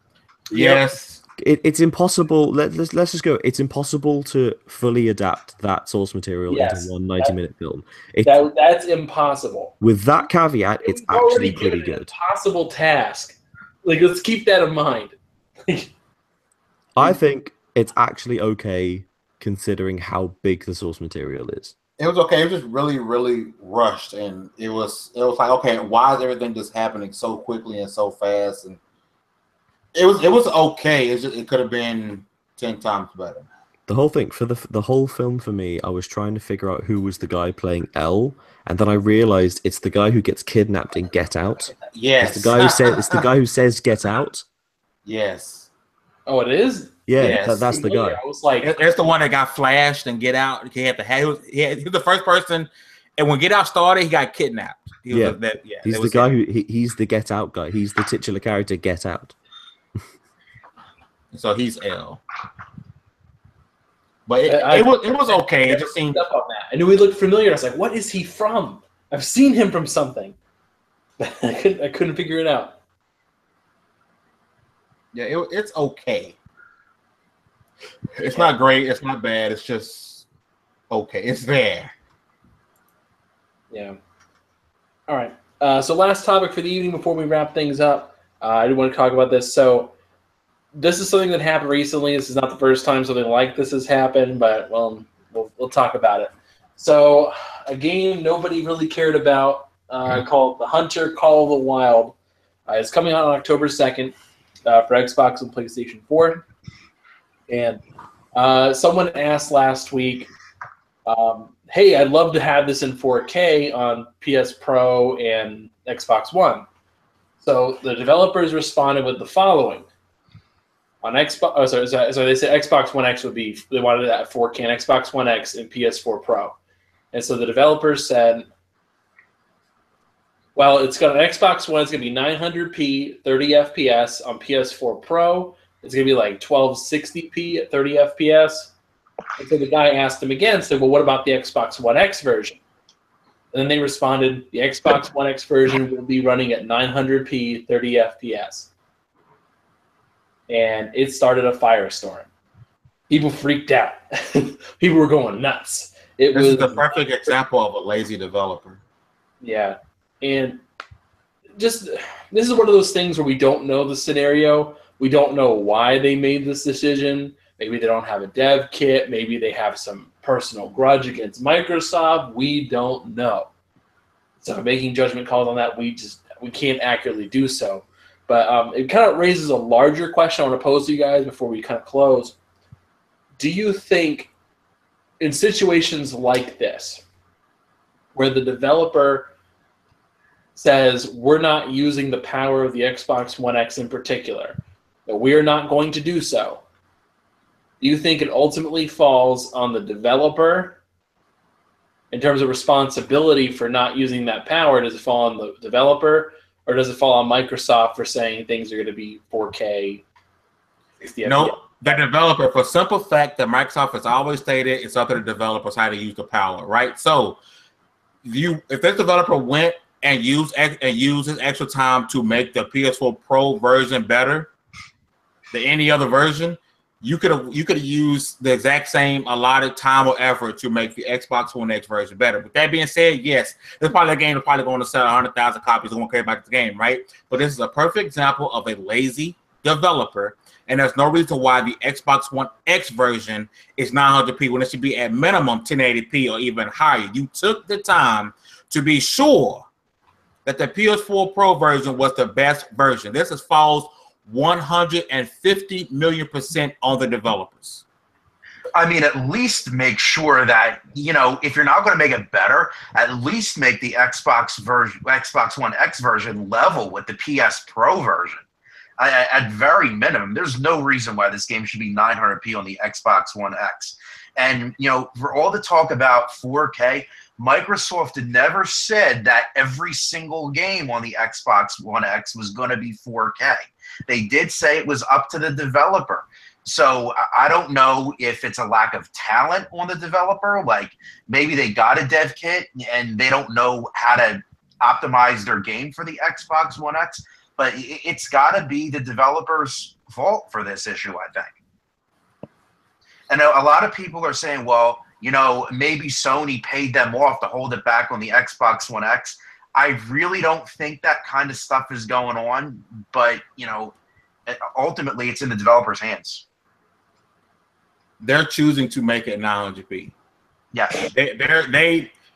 Yes. It's impossible. Let's just go. It's impossible to fully adapt that source material into one 90-minute film. That's impossible. With that caveat, it's actually pretty good. Impossible task. Like, let's keep that in mind. I think it's actually okay considering how big the source material is. It was okay. It was just really, really rushed, and it was like, okay, why is everything just happening so quickly and so fast? And it was okay. It could have been 10 times better. The whole thing for the whole film for me, I was trying to figure out who was the guy playing L, and then I realized it's the guy who gets kidnapped in Get Out. Yes, it's the guy who says Get Out. Yes. Oh, it is. Yeah, yes. That's the guy. I was like, it's the one that got flashed and Get Out. He was the first person, and when Get Out started, he got kidnapped. He's the guy he's the Get Out guy. He's the titular character Get Out. So he's L. But it was okay. It just seemed. I knew he looked familiar. I was like, "What is he from? I've seen him from something." I couldn't figure it out. Yeah, it's okay. It's not great. It's not bad. It's just okay. It's there. Yeah. All right. So last topic for the evening before we wrap things up. I do want to talk about this. So this is something that happened recently. This is not the first time something like this has happened, but well, we'll talk about it. So a game nobody really cared about called The Hunter Call of the Wild is coming out on October 2nd for Xbox and PlayStation 4. And someone asked last week, hey, I'd love to have this in 4K on PS Pro and Xbox One. So the developers responded with the following. On Xbox, so they said Xbox One X would be, they wanted that 4K and Xbox One X and PS4 Pro. And so the developers said, well, it's got an Xbox One, it's going to be 900p, 30 FPS. On PS4 Pro, it's going to be like 1260p at 30 FPS. And so the guy asked him again, said, well, what about the Xbox One X version? And then they responded, the Xbox One X version will be running at 900p, 30 FPS. And it started a firestorm. People freaked out. People were going nuts. This is the perfect example of a lazy developer. Yeah. And just, this is one of those things where we don't know the scenario. We don't know why they made this decision. Maybe they don't have a dev kit. Maybe they have some personal grudge against Microsoft. We don't know. So making judgment calls on that, we can't accurately do so. But it kind of raises a larger question I want to pose to you guys before we kind of close. Do you think in situations like this, where the developer says, we're not using the power of the Xbox One X in particular, that we are not going to do so, do you think it ultimately falls on the developer in terms of responsibility for not using that power? Does it fall on the developer, or does it fall on Microsoft for saying things are going to be 4K, 60 FPS? No, the developer, for simple fact that Microsoft has always stated it's up to the developers how to use the power, right? So if this developer went and used his extra time to make the PS4 Pro version better than any other version, you could have used the exact same allotted time or effort to make the Xbox One X version better. With that being said, yes, this probably a game that's probably going to sell 100,000 copies. They won't care about the game, right? But this is a perfect example of a lazy developer, and there's no reason why the Xbox One X version is 900p when it should be at minimum 1080p or even higher. You took the time to be sure that the PS4 Pro version was the best version. This falls 150 million% on the developers. I mean, at least make sure that, if you're not going to make it better, at least make the Xbox One X version level with the PS Pro version. At very minimum, there's no reason why this game should be 900p on the Xbox One X. And, for all the talk about 4K, Microsoft never said that every single game on the Xbox One X was going to be 4K. They did say it was up to the developer. So I don't know if it's a lack of talent on the developer. Like maybe they got a dev kit and they don't know how to optimize their game for the Xbox One X. But it's got to be the developer's fault for this issue, I think. And a lot of people are saying, well, maybe Sony paid them off to hold it back on the Xbox One X. I really don't think that kind of stuff is going on, but, ultimately it's in the developer's hands. They're choosing to make it 900p. Yes.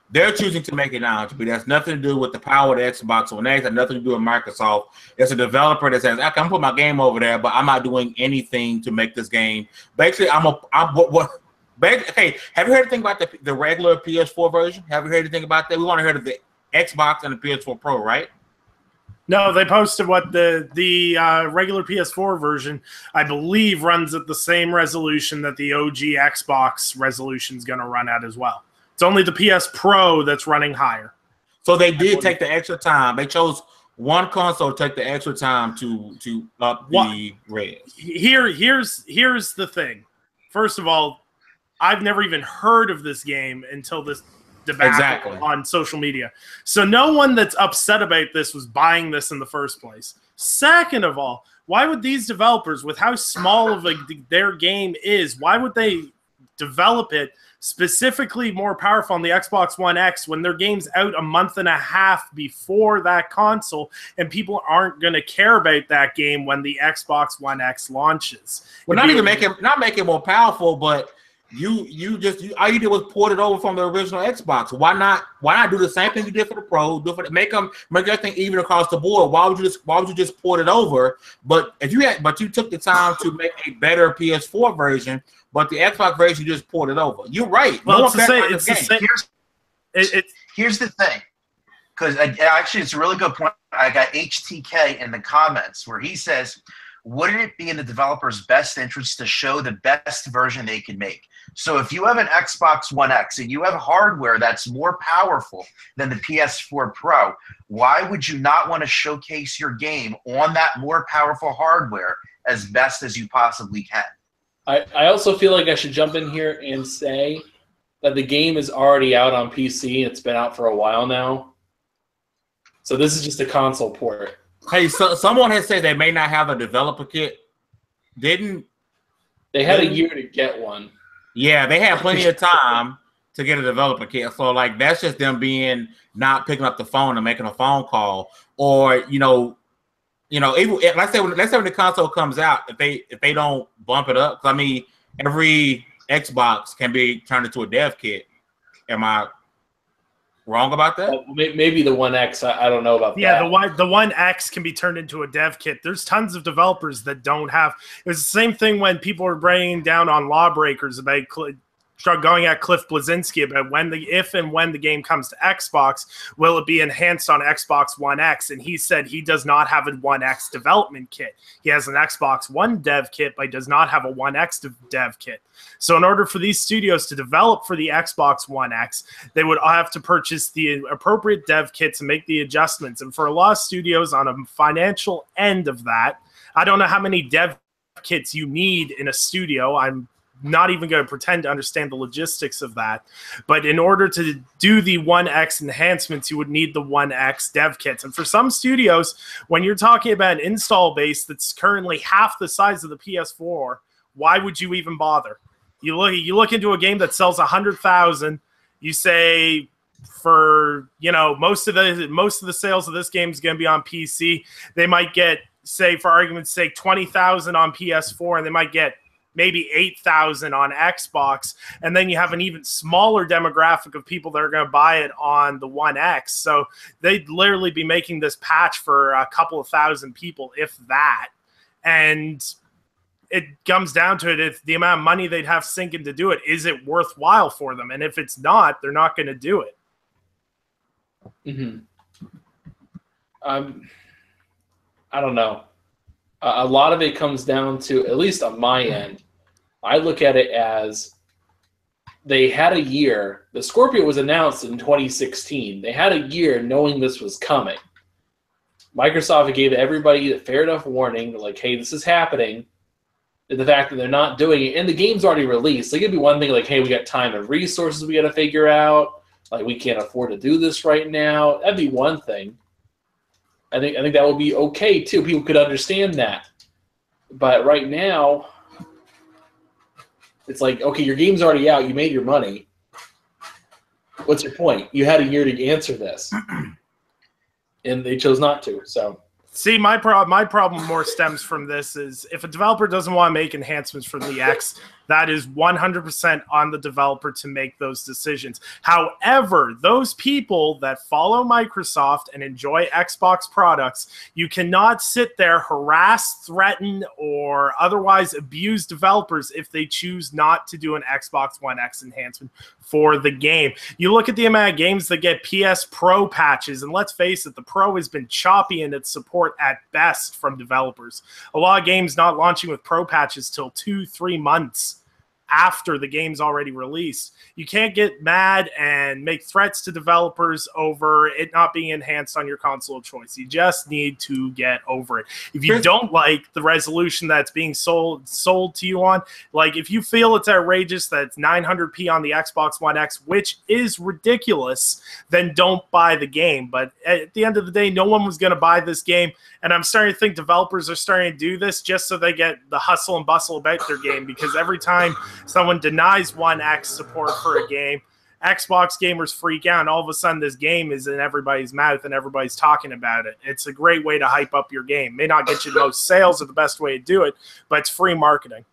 They're choosing to make it 900p. That's nothing to do with the power of the Xbox One X. That's nothing to do with Microsoft. It's a developer that says, I can put my game over there, but I'm not doing anything to make this game. Basically, okay, have you heard anything about the regular PS4 version? Have you heard anything about that? We want to hear of the Xbox and the PS4 Pro, right? No, they posted what the regular PS4 version, I believe, runs at the same resolution that the OG Xbox resolution is going to run at as well. It's only the PS Pro that's running higher. So they did take the extra time. They chose one console to take the extra time to up the res. Here's the thing. First of all, I've never even heard of this game until this debacle on social media. So no one that's upset about this was buying this in the first place. Second of all, why would these developers, with how small of their game is, why would they develop it specifically more powerful on the Xbox One X when their game's out a month and a half before that console, and people aren't going to care about that game when the Xbox One X launches? Well, not make it more powerful, but you just all you did was port it over from the original Xbox. Why not do the same thing you did for the Pro? Make everything even across the board. Why would you just port it over? But you took the time to make a better PS4 version, but the Xbox version you just ported over. You're right. Well, Here's the thing, because actually it's a really good point. I got HTK in the comments where he says, wouldn't it be in the developer's best interest to show the best version they can make? So if you have an Xbox One X and you have hardware that's more powerful than the PS4 Pro, why would you not want to showcase your game on that more powerful hardware as best as you possibly can? I also feel like I should jump in here and say that the game is already out on PC. It's been out for a while now. So this is just a console port. Hey, so someone has said they may not have a developer kit. They had a year to get one. Yeah, they had plenty of time to get a developer kit. So like that's just them not picking up the phone and making a phone call, or even, let's say when the console comes out, if they don't bump it up, 'cause I mean every Xbox can be turned into a dev kit. Am I wrong about that? Maybe the One X. I don't know about that. Yeah, the One X can be turned into a dev kit. There's tons of developers that don't have. It was the same thing when people were bringing down on Lawbreakers about going at Cliff Blazinski about if and when the game comes to Xbox, will it be enhanced on Xbox One X? And he said he does not have a One X development kit. He has an Xbox One dev kit, but he does not have a One X dev kit. So in order for these studios to develop for the Xbox One X, they would have to purchase the appropriate dev kits and make the adjustments. And for a lot of studios on a financial end of that, I don't know how many dev kits you need in a studio. I'm not even going to pretend to understand the logistics of that. But in order to do the One X enhancements, you would need the One X dev kits. And for some studios, when you're talking about an install base that's currently half the size of the PS4, why would you even bother? You look into a game that sells 100,000. You say for most of the sales of this game is going to be on PC. They might get, say for argument's sake, 20,000 on PS4, and they might get maybe 8,000 on Xbox, and then you have an even smaller demographic of people that are going to buy it on the One X. So they'd literally be making this patch for a couple of thousand people, if that. And it comes down to it, if the amount of money they'd have sinking to do it, is it worthwhile for them? And if it's not, they're not going to do it. Mm-hmm. I don't know. A lot of it comes down to, at least on my end, I look at it as they had a year. The Scorpio was announced in 2016. They had a year knowing this was coming. Microsoft gave everybody a fair enough warning, like, hey, this is happening. And the fact that they're not doing it, and the game's already released. Like, it'd be one thing like, hey, we got time and resources we got to figure out. Like, we can't afford to do this right now. That'd be one thing. I think that would be okay, too. People could understand that. But right now, it's like, okay, your game's already out. You made your money. What's your point? You had a year to answer this. And they chose not to, so... See, my problem more stems from this is if a developer doesn't want to make enhancements for the X, that is 100% on the developer to make those decisions. However, those people that follow Microsoft and enjoy Xbox products, you cannot sit there, harass, threaten, or otherwise abuse developers if they choose not to do an Xbox One X enhancement for the game. You look at the amount of games that get PS Pro patches, and let's face it, the Pro has been choppy in its support at best from developers. A lot of games not launching with Pro patches till 2-3 months. after the game's already released. You can't get mad and make threats to developers over it not being enhanced on your console of choice. You just need to get over it. If you don't like the resolution that's being sold to you on, like if you feel it's outrageous that it's 900p on the Xbox One X, which is ridiculous, then don't buy the game. But at the end of the day, no one was going to buy this game. And I'm starting to think developers are starting to do this just so they get the hustle and bustle about their game, because every time someone denies One X support for a game, Xbox gamers freak out, and all of a sudden this game is in everybody's mouth and everybody's talking about it. It's a great way to hype up your game. May not get you the most sales or the best way to do it, but it's free marketing.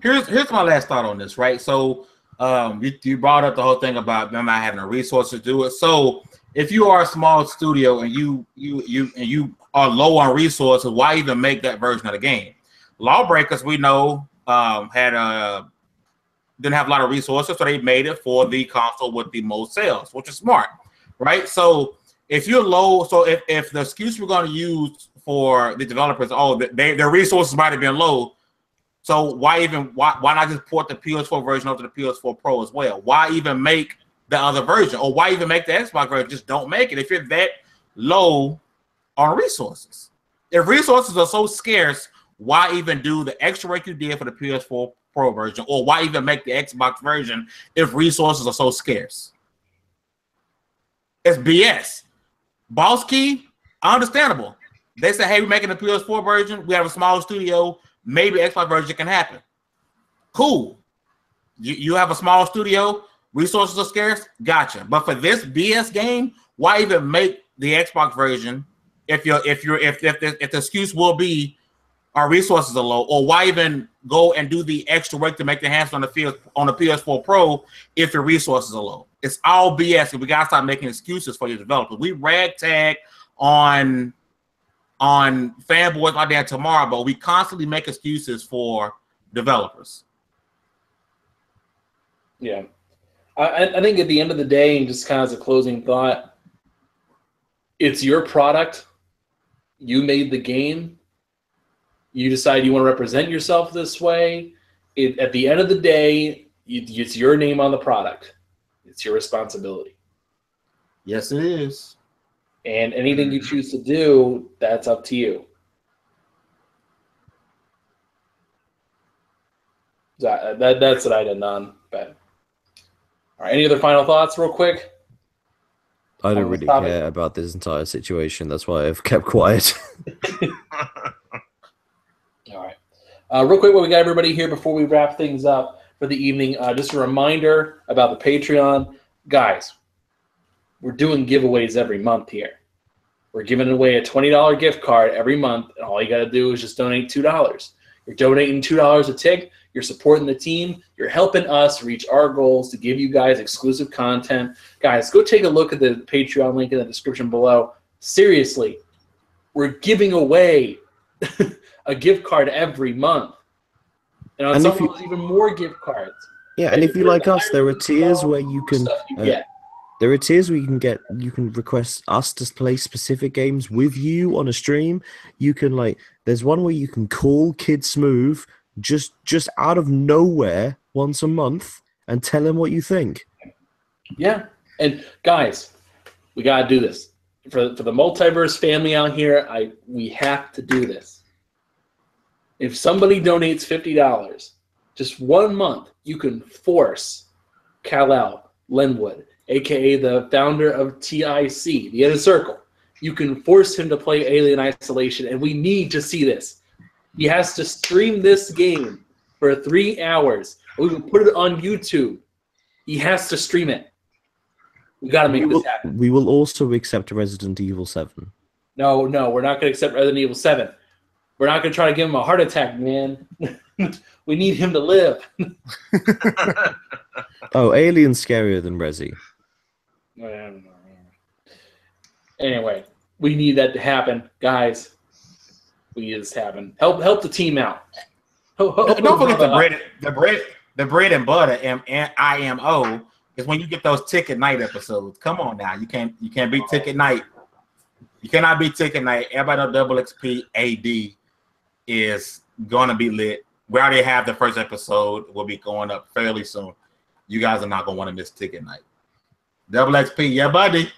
Here's my last thought on this, right? So you brought up the whole thing about them not having the resources to do it. So if you are a small studio and you are low on resources, why even make that version of the game? Lawbreakers, we know, didn't have a lot of resources, so they made it for the console with the most sales, which is smart, right? So if you're low, so if the excuse we're going to use for the developers, their resources might have been low, so why not just port the PS4 version over to the PS4 Pro as well? Why even make the other version, or why even make the Xbox version? Just don't make it if you're that low on resources. If resources are so scarce, why even do the extra work you did for the PS4 Pro version, or why even make the Xbox version if resources are so scarce? It's BS. Boss Key, understandable. They say, hey, we're making the PS4 version. We have a small studio. Maybe Xbox version can happen. Cool. You have a small studio. Resources are scarce. Gotcha. But for this BS game, why even make the Xbox version if the excuse will be our resources are low, or why even go and do the extra work to make the enhancement on the PS4 Pro if your resources are low? It's all BS, and we gotta stop making excuses for your developers. We ragtag on fanboys like that tomorrow, but we constantly make excuses for developers. Yeah, I think at the end of the day, and just kind of as a closing thought, it's your product. You made the game. You decide you want to represent yourself this way. At the end of the day, it's your name on the product. It's your responsibility. Yes, it is. And anything you choose to do, that's up to you. That's what I did on. But all right, any other final thoughts, real quick? I don't really care about this entire situation. That's why I've kept quiet. All right. Real quick, while we got everybody here before we wrap things up for the evening, just a reminder about the Patreon. Guys, we're doing giveaways every month here. We're giving away a $20 gift card every month, and all you got to do is just donate $2. You're donating $2 a tick. You're supporting the team. You're helping us reach our goals to give you guys exclusive content. Guys, go take a look at the Patreon link in the description below. Seriously, we're giving away a gift card every month. And on some there's even more gift cards. Yeah, and if you like us, there are tiers where you can there are tiers where you can request us to play specific games with you on a stream. You can there's one where you can call Kid Smooth just out of nowhere once a month and tell him what you think. Yeah. And guys, we gotta do this. For the Multiverse family out here, we have to do this. If somebody donates $50, just 1 month, you can force Kal-El Linwood, aka the founder of TIC, the Inner Circle. You can force him to play Alien Isolation, and we need to see this. He has to stream this game for 3 hours. We can put it on YouTube. He has to stream it. We got to make this happen. We will also accept Resident Evil 7. No, we're not going to accept Resident Evil 7. We're not going to try to give him a heart attack, man. We need him to live. Oh, Alien's scarier than Resi. Anyway, we need that to happen. Guys, we need this to happen. Help the team out. Don't forget the bread and butter and IMO is when you get those Ticket Night episodes. Come on now. You can't beat Ticket Night. You cannot beat Ticket Night. Everybody know Double XP AD is gonna be lit. We already have the first episode. Will be going up fairly soon. You guys are not going to want to miss ticket night. Double XP, yeah, buddy.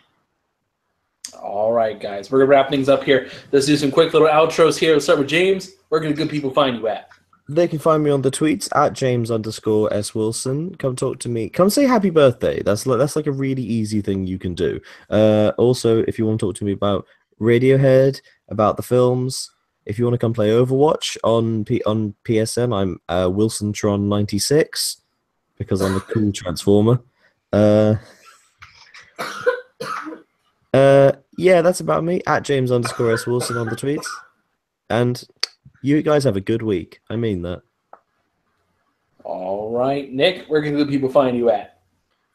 All right, guys. We're going to wrap things up here. Let's do some quick little outros here. Let's start with James. Where can the good people find you at? They can find me on the tweets at James_S Wilson. Come talk to me. Come say happy birthday. That's like a really easy thing you can do. Also, if you want to talk to me about Radiohead, about the films, if you want to come play Overwatch on PSN, I'm WilsonTron96 because I'm a cool Transformer. Yeah, that's about me. At James_S Wilson on the tweets. And you guys have a good week. I mean that. All right. Nick, where can the people find you at?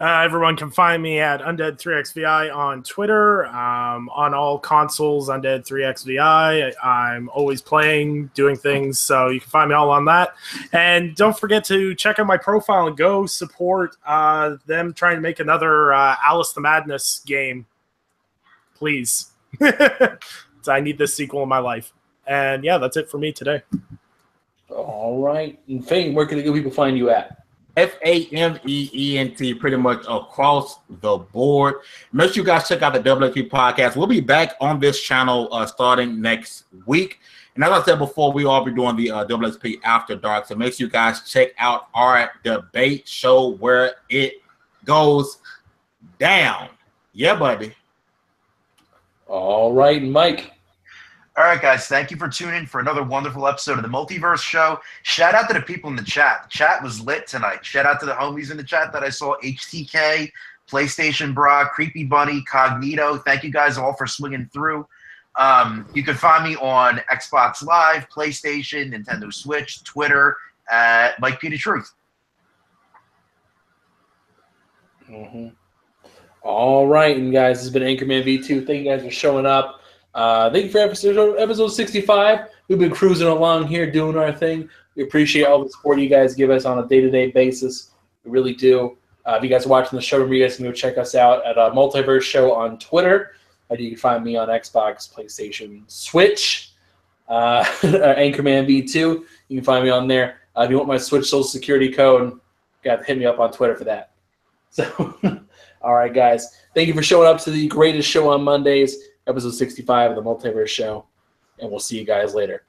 Everyone can find me at Undead3XVI on Twitter. On all consoles, Undead3XVI. I'm always playing, doing things, so you can find me all on that. And don't forget to check out my profile and go support them trying to make another Alice the Madness game. Please. I need this sequel in my life. And yeah, that's it for me today. All right. And Fame, where can the good people find you at? FAMEENT, pretty much across the board. Make sure you guys check out the WWII podcast. We'll be back on this channel starting next week. And as I said before, we all be doing the WWII After Dark. So make sure you guys check out our debate show where it goes down. Yeah, buddy. All right, Mike. All right, guys, thank you for tuning in for another wonderful episode of the Multiverse Show. Shout out to the people in the chat. The chat was lit tonight. Shout out to the homies in the chat that I saw, HTK, PlayStation Bra, Creepy Bunny, Cognito. Thank you guys all for swinging through. You can find me on Xbox Live, PlayStation, Nintendo Switch, Twitter, at Mike P. The Truth. Mm-hmm. All right, and guys, this has been Anchorman V2. Thank you guys for showing up. Thank you for episode 65. We've been cruising along here, doing our thing. We appreciate all the support you guys give us on a day-to-day basis. We really do. If you guys are watching the show, remember you guys can go check us out at Multiverse Show on Twitter. You can find me on Xbox, PlayStation, Switch, Anchorman V2. You can find me on there. If you want my Switch Social Security code, you got to hit me up on Twitter for that. So, all right, guys. Thank you for showing up to the greatest show on Mondays. Episode 65 of the Multiverse Show, and we'll see you guys later.